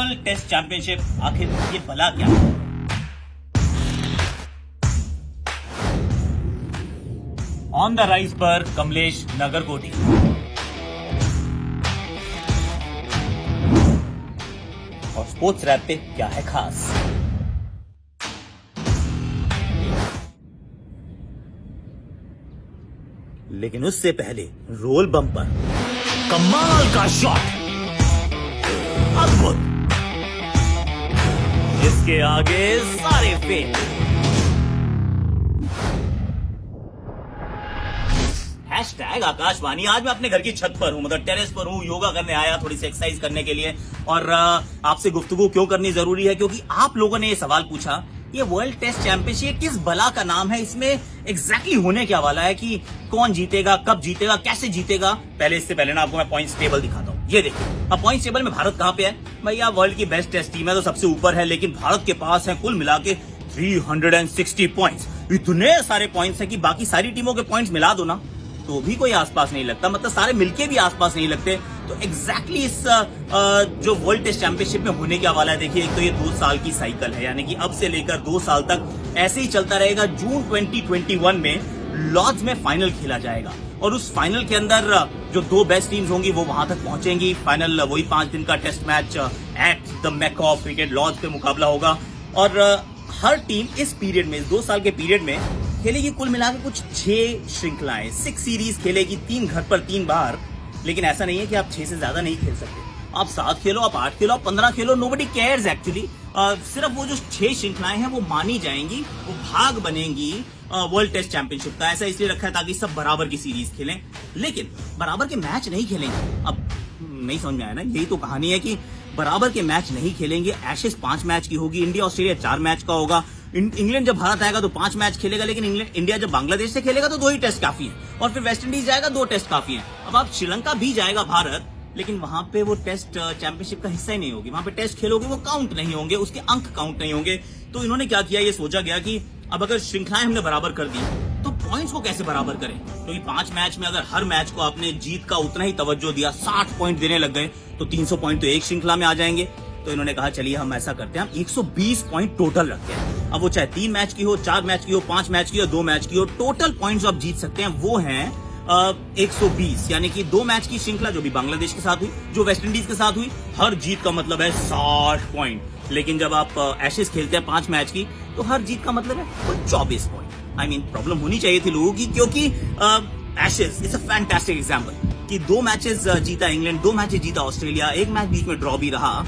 World Test championship आखिर ये भला क्या है? ऑन द राइज पर कमलेश नगरकोटी। और स्पोर्ट्स रैप पे क्या है खास? लेकिन उससे पहले रोल बम्पर, कमाल का शॉट, अद्भुत, इसके आगे सारे फेल। हैशटैग आकाशवाणी। आज मैं अपने घर की छत पर हूं, मतलब टेरेस पर हूं, योगा करने आया, थोड़ी सी एक्सरसाइज करने के लिए। और आपसे गुफ्तगू क्यों करनी जरूरी है? क्योंकि आप लोगों ने ये सवाल पूछा, ये वर्ल्ड टेस्ट चैंपियनशिप किस बला का नाम है, इसमें एग्जैक्टली होने क्या वाला है, कि कौन जीतेगा, कब जीतेगा, कैसे जीतेगा। इससे पहले ना आपको मैं पॉइंट्स टेबल दिखाता हूँ। ये देखिए, अब पॉइंट्स टेबल में भारत कहां पे है? भैया वर्ल्ड की बेस्ट टेस्ट टीम है तो सबसे ऊपर है, लेकिन भारत के पास है कुल मिला के 360 पॉइंट्स। इतने सारे पॉइंट्स है कि बाकी सारी टीमों के पॉइंट्स मिला दो ना तो भी कोई आसपास नहीं लगता, मतलब सारे मिलके भी आसपास नहीं लगते। तो एग्जैक्टली इस जो वर्ल्ड टेस्ट चैंपियनशिप में होने क्या वाला है, देखिए, एक तो ये 2 साल की साइकिल है, यानी कि अब से लेकर 2 साल तक ऐसे ही चलता रहेगा। जून 2021 में लॉर्ड्स में फाइनल खेला जाएगा और उस फाइनल के अंदर जो 2 बेस्ट टीम्स होंगी वो वहां तक पहुंचेंगी। फाइनल वही 5 दिन का test match at the Mecca of cricket Lord's पे मुकाबला होगा। और हर टीम इस पीरियड में, इस 2 साल के पीरियड में खेलेगी कुल मिलाकर कुछ 6 श्रृंखलाएं, 6 सीरीज खेलेगी, 3 घर पर 3 बाहर। लेकिन ऐसा नहीं है कि आप 6 से ज्यादा नहीं खेल सकते। आप 7 खेलो, आप 8 खेलो, आप 15 खेलो, नोबडी केयर्स एक्चुअली। सिर्फ वो जो 6 श्रृंखलाएं हैं वो मानी जाएंगी, वो भाग बनेंगी वर्ल्ड टेस्ट चैंपियनशिप का। ऐसा इसलिए रखा है ताकि सब बराबर की सीरीज खेलें, लेकिन बराबर के मैच नहीं खेलेंगे। अब नहीं समझ में आया ना, यही तो कहानी है कि बराबर के मैच नहीं खेलेंगे। एशेज 5 मैच की होगी, इंडिया ऑस्ट्रेलिया 4 मैच का होगा। इंग्लैंड जब भारत आएगा तो 5 मैच खेलेगा, लेकिन इंडिया जब बांग्लादेश से खेलेगा तो 2 ही टेस्ट काफी है। और फिर वेस्ट इंडीज जाएगा, 2 टेस्ट काफी है। अब आप श्रीलंका भी जाएगा भारत, लेकिन वहां पे वो टेस्ट चैंपियनशिप का हिस्सा ही नहीं होगी। वहां पे टेस्ट खेलोगे वो काउंट नहीं होंगे, उसके अंक काउंट नहीं होंगे। तो इन्होंने क्या किया, ये सोचा गया कि अब अगर श्रृंखलाएं हमने बराबर कर दी तो पॉइंट्स को कैसे बराबर करें। क्योंकि 5 मैच में अगर हर मैच को आपने जीत का उतना ही तवज्जो दिया, 60 पॉइंट देने लग गए, तो 300 पॉइंट तो एक श्रृंखला में आ जाएंगे। तो इन्होंने कहा चलिए हम ऐसा करते हैं, हम 120 पॉइंट टोटल रखते हैं। अब वो चाहे 3 मैच की हो, 4 मैच की हो, 5 मैच की हो, 2 मैच की हो, टोटल पॉइंट्स आप जीत सकते हैं वो हैं 120। यानी कि 2 मैच की श्रृंखला जो भी बांग्लादेश के साथ हुई, जो वेस्ट इंडीज के साथ हुई, हर जीत का मतलब है 60 पॉइंट। लेकिन जब आप एशेज खेलते हैं 5 मैच की, तो हर जीत का मतलब है कुल 24 पॉइंट। प्रॉब्लम होनी चाहिए थी लोगों की, क्योंकि Ashes is a fantastic example कि 2 मैचेस जीता इंग्लैंड, 2 मैचेस जीता ऑस्ट्रेलिया, 1 मैच बीच में ड्रॉ भी रहा।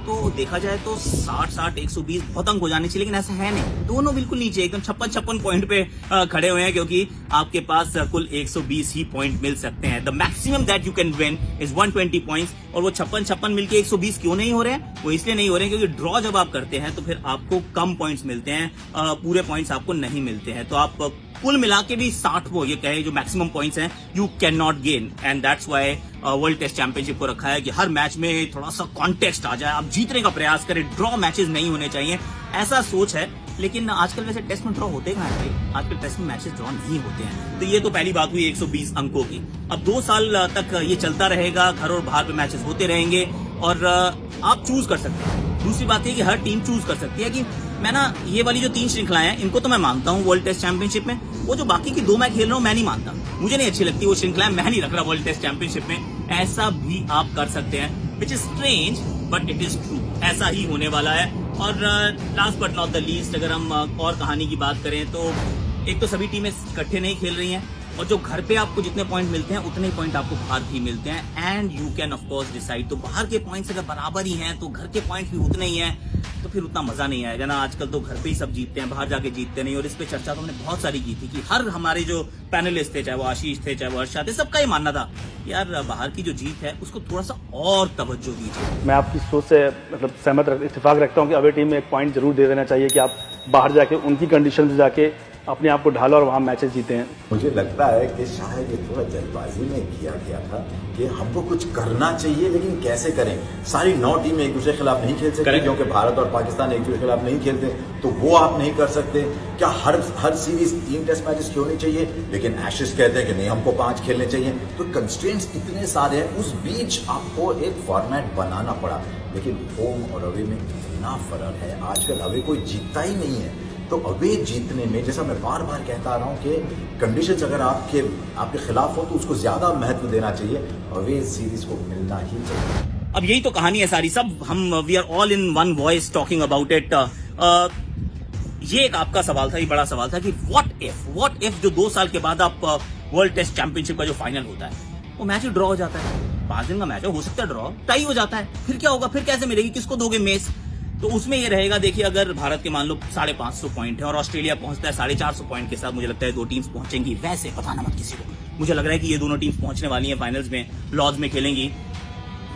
तो देखा जाए तो 60-60 120 बहुत अंक हो जाने चाहिए, लेकिन ऐसा है नहीं। दोनों बिल्कुल नीचे, एकदम 56-56 पॉइंट पे खड़े हुए हैं, क्योंकि आपके पास कुल 120 ही पॉइंट मिल सकते हैं। The maximum that you can win is 120 points. और वो 56-56 मिलके 120 क्यों नहीं हो रहे हैं? वो इसलिए नहीं हो रहे हैं क्योंकि ड्रॉ जब आप करते हैं तो फिर आपको कम पॉइंट्स मिलते हैं, पूरे पॉइंट्स आपको नहीं मिलते हैं। तो आप कुल मिला के भी 60 वो ये कहे जो मैक्सिमम पॉइंट्स हैं, you can not gain. And that's why World Test Championship को रखा है कि हर मैच में थोड़ा सा कॉन्टेस्ट आ जाए, आप जीतने का प्रयास करें, ड्रॉ मैचेस नहीं होने चाहिए, ऐसा सोच है। लेकिन आजकल वैसे टेस्ट में ड्रॉ होते कहाँ हैं भाई? आजकल टेस्ट में मैचेस ड्रॉ नहीं होते हैं। तो ये तो पहली बात हुई 120 अंकों की। अब 2 साल तक ये चलता रहेगा, घर और बाहर पे मैचेस होते रहेंगे और आप चूज कर सकते हैं। दूसरी बात है कि हर टीम चूज कर सकती है कि मैं ना ये वाली जो 3 श्रृंखलाएं हैं इनको तो मैं मानता हूँ वर्ल्ड टेस्ट चैंपियनशिप में, वो जो बाकी की 2 मैं खेल रहा हूँ मैं नहीं मानता, मुझे नहीं अच्छी लगती वो श्रृंखलाएं, मैं नहीं रख रहा वर्ल्ड टेस्ट चैंपियनशिप में। ऐसा भी आप कर सकते हैं, which is strange but it is true, ऐसा ही होने वाला है। और last but not the least, अगर हम और कहानी की बात करें तो एक तो सभी टीमें इकट्ठे नहीं खेल रही हैं, और जो घर पे आपको जितने पॉइंट मिलते हैं उतने ही पॉइंट आपको बाहर भी मिलते हैं। And you can of course decide, तो बाहर के पॉइंट्स अगर बराबर ही हैं तो घर के पॉइंट्स भी उतने ही हैं, तो फिर उतना मजा नहीं आएगा ना। आजकल तो घर पे ही सब जीतते हैं, बाहर जाके जीतते नहीं। और इस पे चर्चा तो हमने बहुत सारी की थी कि हर हमारे जो पैनलिस्ट थे, चाहे वो आशीष थे, चाहे वो अर्षा थे, सबका ही मानना था यार बाहर की जो जीत है उसको थोड़ा सा और तवज्जो दीजिए। मैं आपकी सोच से मतलब सहमत इत्तेफाक रखता हूँ कि अवे टीम में एक पॉइंट जरूर दे देना चाहिए कि आप बाहर जाके उनकी कंडीशन से जाके अपने आप को ढाला और वहाँ मैचेस जीते हैं। मुझे लगता है कि शायद ये थोड़ा जल्दबाजी में किया गया था कि हमको कुछ करना चाहिए, लेकिन कैसे करें। सारी 9 टीमें एक दूसरे के खिलाफ नहीं खेल सकती, क्योंकि भारत और पाकिस्तान एक दूसरे के खिलाफ नहीं खेलते, तो वो आप नहीं कर सकते। क्या हर सीरीज 3 टेस्ट मैचेस की होनी चाहिए, लेकिन एशेज कहते हैं कि नहीं, हमको 5 खेलने चाहिए। तो कंस्ट्रेंट्स इतने सारे हैं, उस बीच आपको एक फॉर्मेट बनाना पड़ा। लेकिन होम और अवे में इतना फर्क है, आजकल अवे कोई जीतता ही नहीं है। तो अवे जीतने में, जैसा मैं बार बार कहता रहा हूँ कि कंडीशंस अगर आपके खिलाफ हो तो उसको ज्यादा महत्व देना चाहिए। अवे सीरीज को मिलना ही चाहिए। अब यही तो कहानी है सारी, सब हम we are all in one voice talking about it. ये एक आपका सवाल था, ये बड़ा सवाल था कि व्हाट इफ जो 2 साल के बाद आप वर्ल्ड टेस्ट चैंपियनशिप का जो फाइनल होता है वो मैच ड्रॉ हो जाता है। 5 दिन का मैच हो सकता है ड्रॉ, टाई हो जाता है, फिर क्या होगा? फिर कैसे मिलेगी? किसको दोगे मेस? तो उसमें ये रहेगा, देखिए अगर भारत के मान लो 550 पॉइंट है और ऑस्ट्रेलिया पहुंचता है 450 पॉइंट के साथ, मुझे लगता है 2 टीम्स पहुंचेंगी। वैसे बताना मत किसी को, मुझे लग रहा है कि ये दोनों टीम्स पहुंचने वाली हैं फाइनल्स में, लॉर्ड्स में खेलेंगी।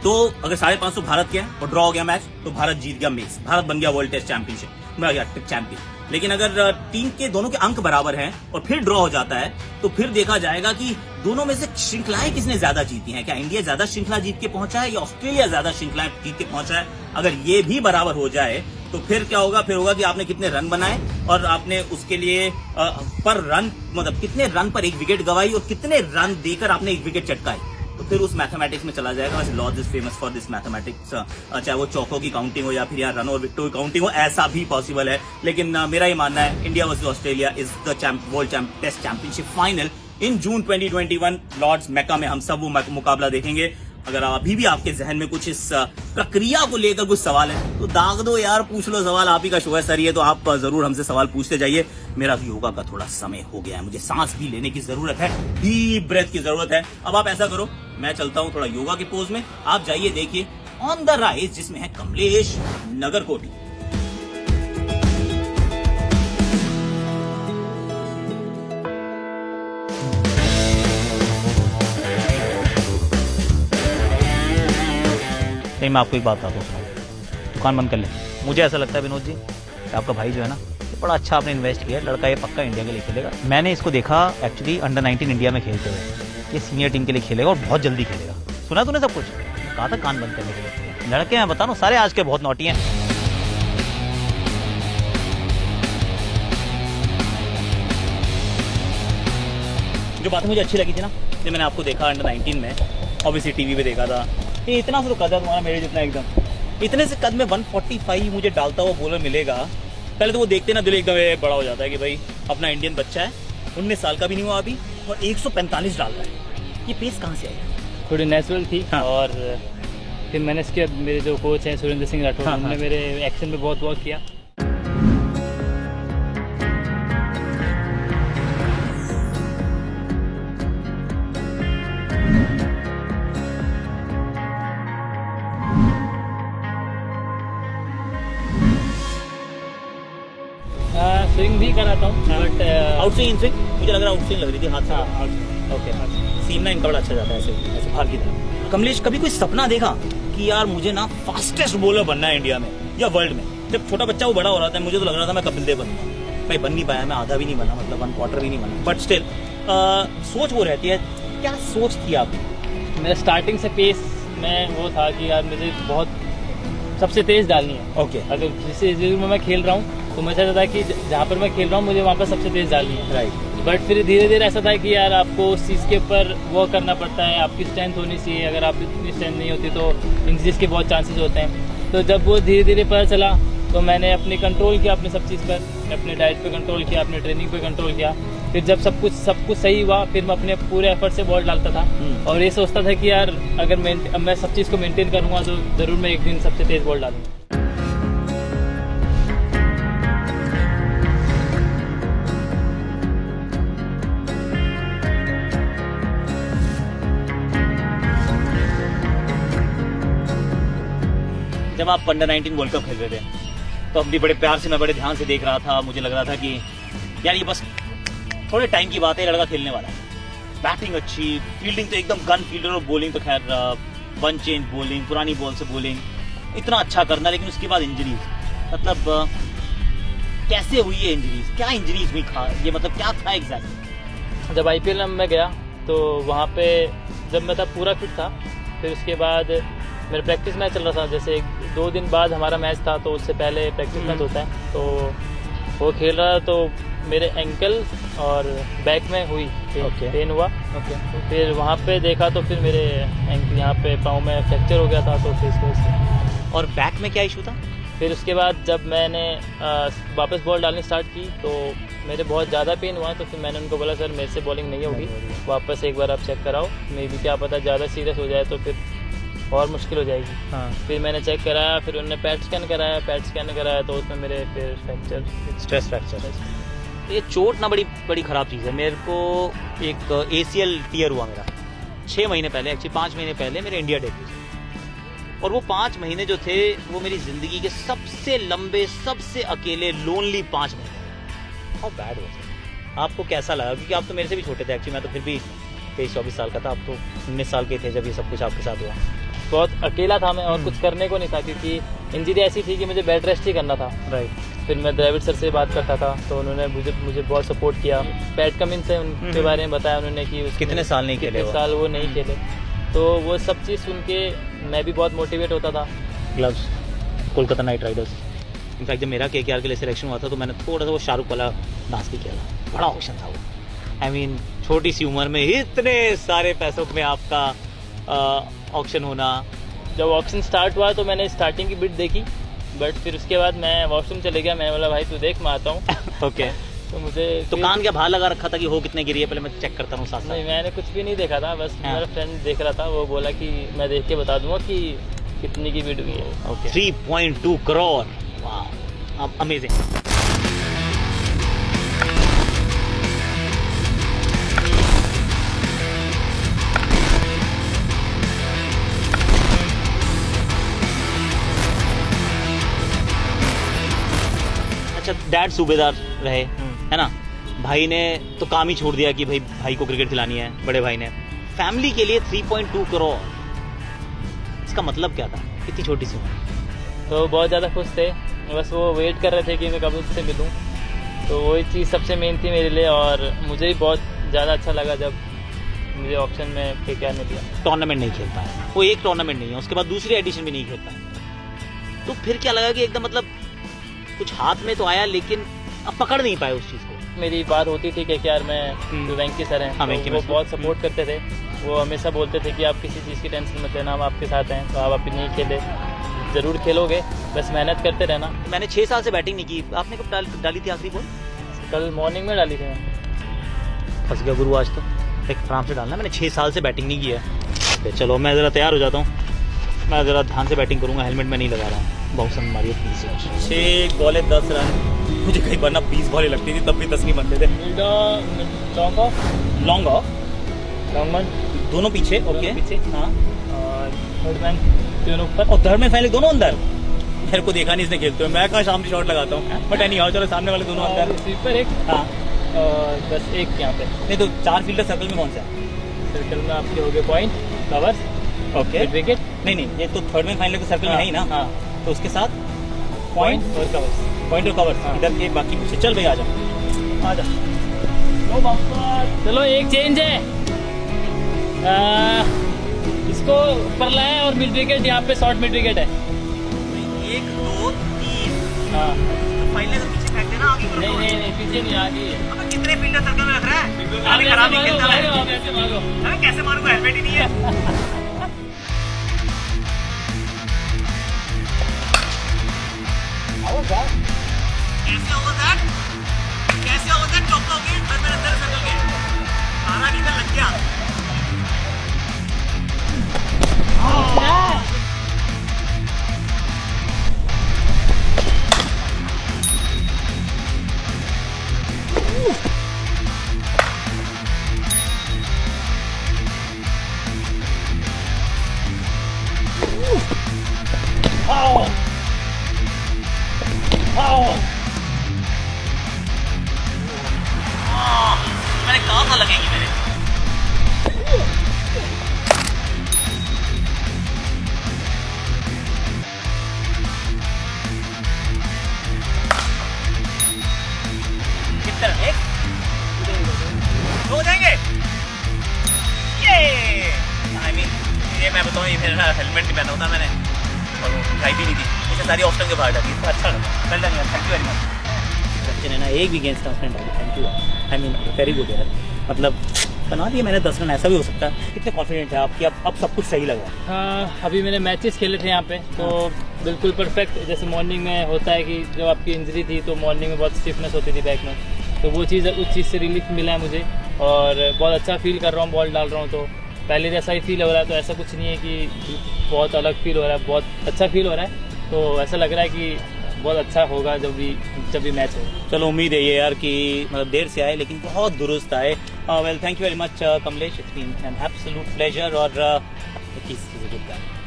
तो अगर 550 भारत के और ड्रॉ हो गया मैच तो भारत जीत गया मेस, भारत बन गया वर्ल्ड टेस्ट चैंपियन। लेकिन अगर टीम के दोनों के अंक बराबर हैं और फिर ड्रॉ हो जाता है तो फिर देखा जाएगा कि दोनों में से श्रृंखलाएं किसने ज्यादा जीती हैं। क्या इंडिया ज्यादा श्रृंखला जीत के पहुंचा है या ऑस्ट्रेलिया ज्यादा श्रृंखलाएं जीत के पहुंचा है? अगर ये भी बराबर हो जाए तो फिर क्या होगा? फिर होगा कि आपने कितने रन बनाए और आपने उसके लिए पर रन, मतलब कितने रन पर 1 विकेट गवाई और कितने रन देकर आपने 1 विकेट चटकाई, तो फिर उस मैथमेटिक्स में चला जाएगा। वैसे Lord's is famous for this mathematics, चाहे वो चौकों की काउंटिंग हो या फिर यहाँ रन और विकेटों की काउंटिंग हो, ऐसा भी पॉसिबल है। लेकिन मेरा ये मानना है India versus Australia is the World Test Championship final in June 2021 Lord's मैका में। हम सब वो मुकाबला देखेंगे। अगर अभी भी आपके जहन में कुछ इस प्रक्रिया को लेकर कुछ सवाल है तो दाग दो यार, पूछ लो सवाल। आप ही का शो है सर ये, तो आप जरूर हमसे सवाल पूछते जाइए। मेरा भी योगा का थोड़ा समय हो गया है, मुझे सांस भी लेने की जरूरत है, डीप ब्रेथ की जरूरत है। अब आप ऐसा करो, मैं चलता हूं थोड़ा योगा के पोज में, आप जाइए देखिए ऑन द राइज, जिसमें है कमलेश नगरकोटी। नहीं, मैं आपको एक बात बताता हूँ, दुकान बंद कर ले। मुझे ऐसा लगता है विनोद जी कि आपका भाई जो है ना, ये बड़ा अच्छा आपने इन्वेस्ट किया है। लड़का ये पक्का इंडिया के लिए खेलेगा। मैंने इसको देखा एक्चुअली अंडर 19 इंडिया में खेलते हुए, ये सीनियर टीम के लिए खेलेगा और बहुत जल्दी खेलेगा। सुना तूने सब कुछ? कहा था कान बंद करने के लिए। लड़के हैं बता रहा हूँ, सारे आज के बहुत नॉटी हैं। जो बात मुझे अच्छी लगी थी ना, जब मैंने आपको देखा अंडर 19 में, ऑब्वियसली टीवी पे देखा था, ये इतना सा तो कद है तुम्हारा मेरे जितना, एकदम इतने से कद में 145 मुझे डालता हुआ बॉलर मिलेगा। पहले तो वो देखते ना दिल एकदम बड़ा हो जाता है कि भाई अपना इंडियन बच्चा है, 19 साल का भी नहीं हुआ अभी और 145 डाल रहा है। ये पेस कहाँ से आई? थोड़ी नेचुरल थी। हाँ। और फिर मैंने इसके मेरे जो कोच हैं सुरेंद्र सिंह राठौर, उन्होंने मेरे एक्शन में बहुत वर्क किया। स्विंग भी कराता हूँ, but out swing in swing मुझे लग रहा है आउट स्विंग लग रही थी हाथ। हाँ, ओके, सीम ना इनका बड़ा अच्छा जाता है ऐसे बाहर की तरफ। कमलेश, कभी कोई सपना देखा कि यार मुझे ना फास्टेस्ट बॉलर बनना है इंडिया में या वर्ल्ड में? जब छोटा बच्चा वो बड़ा हो रहा था, मुझे तो लग रहा था मैं कपिल देव बनूंगा। मैं बन नहीं पाया, मैं आधा भी नहीं बना, मतलब 1/4 भी नहीं बना, बट स्टिल सोच वो रहती है। क्या सोच थी आपकी? मेरा स्टार्टिंग से पेस में वो था कि यार मुझे बहुत सबसे तेज डालनी है। ओके, अगर जिस में मैं खेल रहा हूँ तो मुझे ऐसा था कि जहाँ पर मैं खेल रहा हूँ मुझे वहाँ पर सबसे तेज डालनी है। राइट। बट फिर धीरे धीरे ऐसा था कि यार आपको उस चीज़ के ऊपर वर्क करना पड़ता है, आपकी स्ट्रेंथ होनी चाहिए। अगर आपकी इतनी स्ट्रेंथ नहीं होती तो इंजरीज के बहुत चांसेस होते हैं। तो जब वो धीरे धीरे पता चला तो मैंने अपने कंट्रोल किया, अपने सब चीज़ पर, अपने डाइट पे कंट्रोल किया, अपने ट्रेनिंग पे कंट्रोल किया। फिर जब सब कुछ सही हुआ, फिर मैं अपने पूरे एफर्ट से बॉल डालता था और ये सोचता था कि यार अगर मैं सब चीज़ को मेंटेन करूँगा तो ज़रूर मैं एक दिन सबसे तेज़ बॉल डालूंगा। जब आप अंडर 19 वर्ल्ड कप खेल रहे थे तो हम भी बड़े प्यार से, मैं बड़े ध्यान से देख रहा था। मुझे लग रहा था कि यार ये बस थोड़े टाइम की बात है, लड़का खेलने वाला है। बैटिंग अच्छी, फील्डिंग तो एकदम गन फील्डर, और बॉलिंग तो खैर वन चेंज बॉलिंग, पुरानी बॉल से बॉलिंग इतना अच्छा करना, लेकिन उसके बाद इंजरी। मतलब कैसे हुई ये इंजरीज, क्या इंजरीज हुई ये मतलब क्या था एग्जैक्ट? जब IPL में गया तो वहाँ पे जब मैं था पूरा फिट था, फिर उसके बाद मेरा प्रैक्टिस मैच चल रहा था। जैसे 2 दिन बाद हमारा मैच था, तो उससे पहले प्रैक्टिस मैच होता है, तो वो खेल रहा तो मेरे एंकल और बैक में हुई पेन हुआ। तो फिर वहाँ पे देखा तो फिर मेरे एंकल यहाँ पे पाँव में फ्रैक्चर हो गया था, तो फिर इसको और बैक में क्या इशू था? फिर उसके बाद जब मैंने वापस बॉल डालनी स्टार्ट की तो मेरे बहुत ज़्यादा पेन हुआ। तो फिर मैंने उनको बोला सर मेरे से बॉलिंग नहीं होगी, वापस एक बार आप चेक कराओ, मे बी क्या पता ज़्यादा सीरियस हो जाए तो फिर और मुश्किल हो जाएगी। हाँ। फिर मैंने चेक कराया, फिर उन्होंने पैट स्कैन कराया तो उसमें मेरे फिर स्ट्रेस फ्रैक्चर। ये चोट ना बड़ी ख़राब चीज़ है। मेरे को एक ACL टीयर हुआ मेरा 6 महीने पहले, एक्चुअली 5 महीने पहले मेरे इंडिया डेब्यू। और वो 5 महीने जो थे वो मेरी ज़िंदगी के सबसे लंबे, सबसे अकेले, लोनली 5 महीने। How bad was. आपको कैसा लगा? क्योंकि आप तो मेरे से भी छोटे थे एक्चुअली, मैं तो फिर भी 23-24 साल का था, आप तो 19 साल के थे जब ये सब कुछ आपके साथ हुआ। बहुत अकेला था मैं और कुछ करने को नहीं था, क्योंकि इंजरी ऐसी थी कि मुझे बेड रेस्ट ही करना था। राइट। फिर मैं द्रविड़ सर से बात करता था तो उन्होंने मुझे बहुत सपोर्ट किया। पैट कमिंस से उनके बारे में बताया उन्होंने कि कितने साल नहीं खेले, कितने साल वो नहीं खेले, तो वो सब चीज़ सुन के मैं भी बहुत मोटिवेट होता था। Gloves Kolkata night Riders. In fact जब मेरा KKR के लिए सिलेक्शन हुआ था तो मैंने थोड़ा सा वो शाहरुख वाला डांस भी किया था, बड़ा ऑप्शन था वो। आई मीन छोटी सी उम्र में इतने सारे पैसों में आपका ऑक्शन होना। जब ऑक्शन स्टार्ट हुआ तो मैंने स्टार्टिंग की बिट देखी, बट फिर उसके बाद मैं वॉशरूम चले गया। मैंने बोला भाई तू देख मैं आता हूँ। ओके। तो मुझे तो कान क्या भार लगा रखा था कि हो कितने गिरी है, पहले मैं चेक करता हूँ साथ नहीं, मैंने कुछ भी नहीं देखा था, बस हाँ। मेरा फ्रेंड देख रहा था, वो बोला कि मैं देख के बता दूंगा कि कितनी की बिड हुई है। ओके। 3.2 करोड़। वाह, अमेजिंग। अच्छा, डैड सूबेदार रहे, है ना? भाई ने तो काम ही छोड़ दिया कि भाई को क्रिकेट खिलानी है, बड़े भाई ने। फैमिली के लिए 3.2 करोड़, इसका मतलब क्या था इतनी छोटी सी उम्र? तो बहुत ज़्यादा खुश थे, बस वो वेट कर रहे थे कि मैं कब उससे मिलूँ। तो वही चीज़ सबसे मेन थी मेरे लिए, और मुझे भी बहुत ज़्यादा अच्छा लगा जब मुझे ऑप्शन में KKR ने दिया। टूर्नामेंट नहीं खेल पाया, वो एक टूर्नामेंट नहीं है, उसके बाद दूसरी एडिशन भी नहीं खेल पाया। तो फिर क्या लगा कि एकदम मतलब कुछ हाथ में तो आया लेकिन अब पकड़ नहीं पाए उस चीज़ को। मेरी बात होती थी KKR में, जो वेंकी सर हैं, हाँ, तो वो बहुत सपोर्ट करते थे। वो हमेशा बोलते थे कि आप किसी चीज़ की टेंशन मत लेना, हम आपके साथ हैं। तो आप अभी नहीं खेले, ज़रूर खेलोगे, बस मेहनत करते रहना। मैंने 6 साल से बैटिंग नहीं की। आपने कब डाली थी आखिरी बॉल? कल मॉर्निंग में डाली थी मैंने। फंस गया गुरु आज तो, एक आराम से डालना। मैंने 6 साल से बैटिंग नहीं की है। ओके, चलो मैं ज़रा तैयार हो जाता हूँ, मैं ज़रा ध्यान से बैटिंग करूँगा। हेलमेट में नहीं लगा रहा हूँ। बाउंसर मारिए 6 बॉले 10 रन। मुझे कई बार ना 20 बॉलें लगती थी, तब भी 10 नहीं बनते थे। लॉन्ग ऑफ दोनों पीछे। ओके, पीछे। हाँ। और थर्ड मैन तीनों ऊपर, और थर्ड में फाइनल दोनों अंदर। मेरे को देखा नहीं इसने खेलते हुए, मैं कहाँ शाम से शॉट लगाता हूँ। बट एनी हाउ, चलो सामने वाले दोनों अंदर। स्वीपर एक, हाँ, और बस एक यहाँ पे। नहीं तो 4 फील्डर सर्कल में कौन सा है? सर्कल में आपके हो गए पॉइंट, कवर्स, ओके, विकेट। नहीं ये तो थर्ड में फाइनल के सर्कल में है ही ना। हाँ, तो उसके साथ पॉइंट और कवर्स। पॉइंट और कवर हाँ। इधर के, बाकी पीछे। चल भाई आ जा। चलो एक चेंज है, इसको ऊपर लाया और मिड विकेट यहाँ पे शॉर्ट मिड विकेट है। 1 2 3। हाँ, फाइनल के पीछे फेंक देना, आगे नहीं पीछे नहीं, आगे ही है। अबे कितने फील्डर सर्कल में रख रहा है? आप अभी खराब नहीं खेलता है। आप ऐसे मारो। अबे कैसे मारूंगा, हेलमेट ही नहीं है। कैसे होगा दैट चौका हो गया, मैं अंदर सर्कल गया, आधा नीचे लग गया। मैंने कहा था लगेगी मेरे। हेलमेट नहीं पहना होता मैंने और वो दिखाई भी नहीं थी, इसे सारी ऑप्शन के बाहर डाली, तो अच्छा लगा। वेल डन यार, थैंक यू वेरी मच। बच्चे ने ना एक भी गेंद स्टंप नहीं डाली, थैंक यू यार, आई मीन वेरी गुड यार, मतलब बना दिया मैंने 10 रन, ऐसा भी हो सकता है। कितने कॉन्फिडेंट है आपकी, अब सब कुछ सही लग रहा है? हाँ, अभी मैंने मैचेस खेले थे यहाँ पे, तो बिल्कुल परफेक्ट। जैसे मॉर्निंग में होता है कि जब आपकी इंजरी थी तो मॉर्निंग में बहुत स्टिफनेस होती थी बैक में, तो वो चीज़ उस चीज़ से रिलीफ मिला है मुझे और बहुत अच्छा फील कर रहा हूँ, बॉल डाल रहा हूँ तो पहले जैसा ही फील हो रहा है। तो ऐसा कुछ नहीं है कि बहुत अलग फील हो रहा है, बहुत अच्छा फील हो रहा है। तो ऐसा लग रहा है कि बहुत अच्छा होगा जब भी मैच हो। चलो उम्मीद है ये यार कि मतलब देर से आए लेकिन बहुत दुरुस्त आए। Well thank you very much Kamlesh, it's been an absolute pleasure. और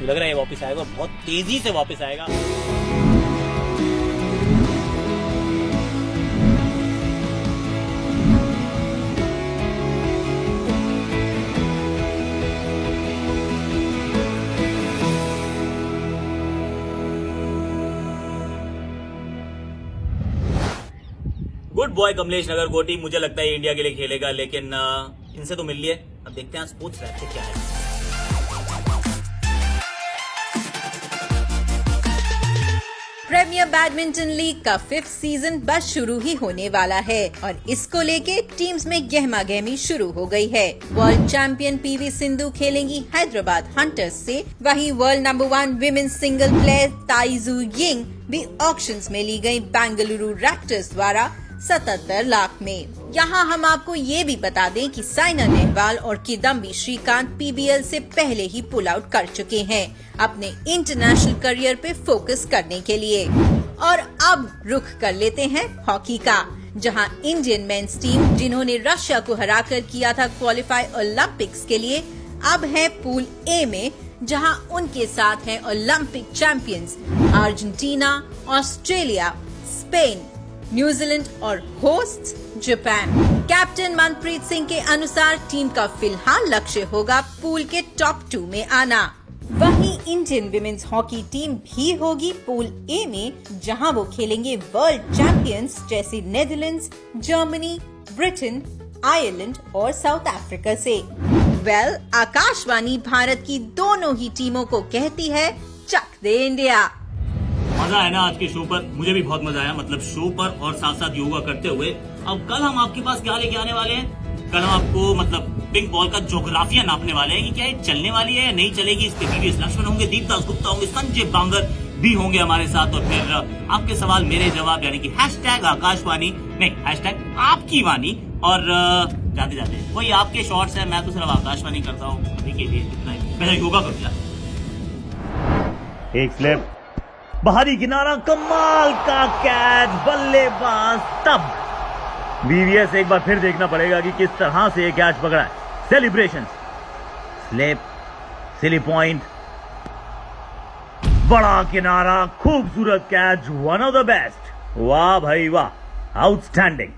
लग रहा है ये वापस आएगा, बहुत तेजी से वापस आएगा। गुड बॉय कमलेश नगरकोटी, मुझे लगता है ये इंडिया के लिए खेलेगा, लेकिन इनसे तो मिल लिए, अब देखते हैं स्पोर्ट्स रैप से क्या है। प्रीमियर बैडमिंटन लीग का 5th सीजन बस शुरू ही होने वाला है और इसको लेके टीम्स में गहमा गहमी शुरू हो गई है। वर्ल्ड चैंपियन पीवी सिंधु खेलेंगी हैदराबाद हंटर्स से, वहीं world number 1 women's single player Tai Tzu Ying भी ऑक्शंस में ली गई बेंगलुरु रैप्टर्स द्वारा 77 लाख में। यहाँ हम आपको ये भी बता दें कि साइना नेहवाल और किदम्बी श्रीकांत पीबीएल से पहले ही पुल आउट कर चुके हैं अपने इंटरनेशनल करियर पे फोकस करने के लिए। और अब रुख कर लेते हैं हॉकी का, जहां इंडियन मेंस टीम जिन्होंने रशिया को हराकर किया था क्वालिफाई ओलंपिक्स के लिए, अब है पूल ए में, जहां उनके साथ हैं Olympic champions Argentina, Australia, Spain, New Zealand और host Japan. Captain Manpreet Singh के अनुसार टीम का फिलहाल लक्ष्य होगा पूल के टॉप 2 में आना। वहीं इंडियन विमेन्स हॉकी टीम भी होगी पूल ए में, जहां वो खेलेंगे वर्ल्ड चैंपियंस जैसे नेदरलैंड्स, जर्मनी, ब्रिटेन, आयरलैंड और साउथ अफ्रीका से। वेल, आकाशवाणी भारत की दोनों ही टीमों को कहती है चक दे इंडिया। मजा है ना आज के शो पर? मुझे भी बहुत मजा आया, मतलब शो पर और साथ साथ योगा करते हुए। अब कल हम आपके पास क्या लेके आने वाले हैं? कल हम आपको मतलब पिंक बॉल का ज्योग्राफिया नापने वाले हैं कि क्या ये चलने वाली है या नहीं चलेगी। इसके वीवीएस लक्ष्मण होंगे, दीपदास गुप्ता होंगे, संजय बांगर भी होंगे हमारे साथ। और फिर आपके सवाल मेरे जवाब, यानी कि हैशटैग आकाशवाणी नहीं हैशटैग आपकी वाणी। और जाते जाते वही आपके शॉर्ट्स है, मैं तो सिर्फ आकाशवाणी करता हूँ अभी के लिए, इतना ही। पहले योगा कर दिया। एक स्लिप, बाहरी किनारा, कमाल का कैच, बल्लेबाज। तब वीवीएस एक बार फिर देखना पड़ेगा कि किस तरह से ये कैच पकड़ा है। सेलिब्रेशन, स्लिप, सिली पॉइंट, बड़ा किनारा, खूबसूरत catch, one of the best. वाह भाई वाह, आउटस्टैंडिंग।